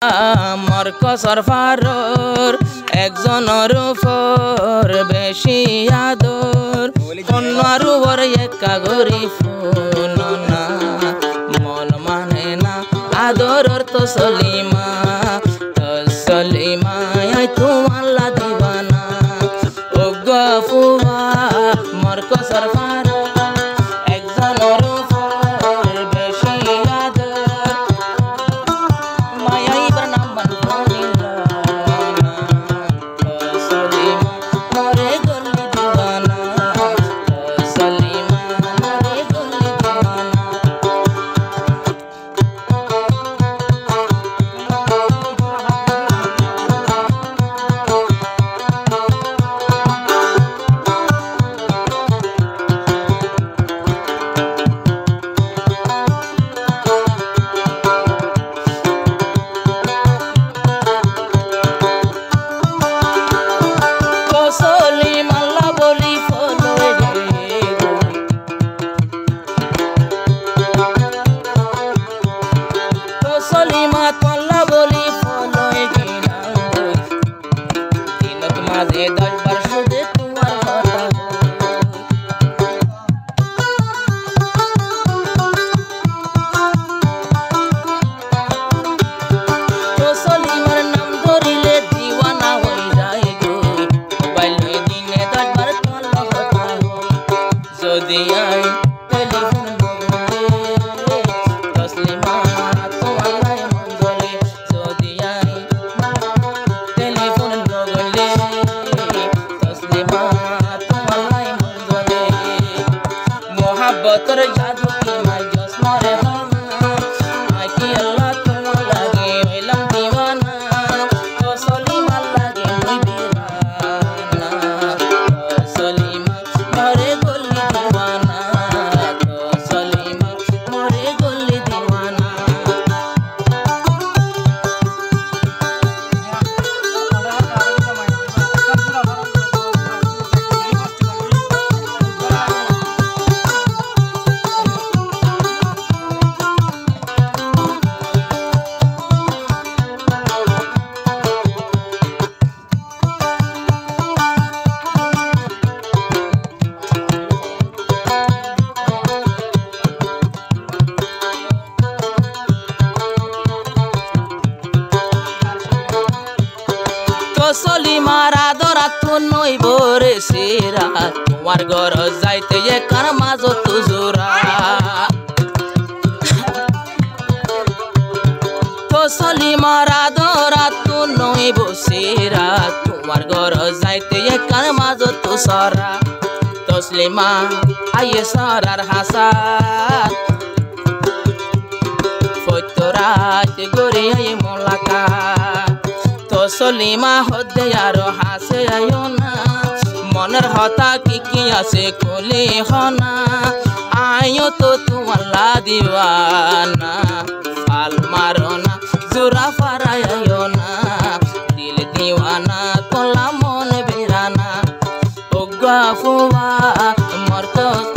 মরকসর ফারর একজনের উপর বেশি আদর অন্যর উপর একা গরি ফোন না মন মানে না আদরর তো সলিমা তোমার দিবানা ও গফুয়া মরকসর ফারর একজনের উপর বেশি আদর মায়াই বরনাম বন্ধনিলা সলিমা মরে গলি দিবানা সলিমা মরে গলি দিবানা मोहब्बतर जादू की मैं जस्म रे आई की अल्लाह तुम लगे वेलम दीवाना तो सलीमा लगे मुई दीवाना तो सलीमा मोरे गोली दीवाना तो सलीमा मोरे गोली दीवाना সলিমার আদরাত নইব রে সেরা তোমার ঘর যাইতে একার মাজত জোরা তো সলিমার আদরাত নইব সেরা তোমার ঘর যাইতে একার মাজত সরা তসলিমা আইয়ে সরার হাসান ফতরাত গরে আইয়ে মোলাকাত তো সলিমা হদে আরো হাসে আয়ো না মনের হতা কি আছে খুলে হনা আয়ো তো তোমার দিওয়ানা ফাল মারো না জোরা ফারাই আয়ো না দিল দিওয়ানা তোলা মন বেরানা ও গাফুয়া মরকস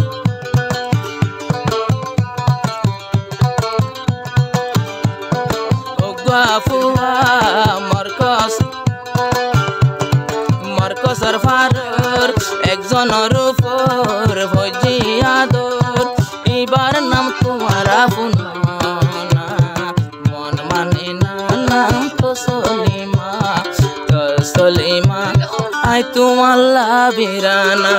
ও গাফুয়া মরকসর ফারর একজনের উপর ভজি আদর এবার নাম তোমার আপন না মন মানে না নাম তো সলিমা আই তোমার লাবিরানা।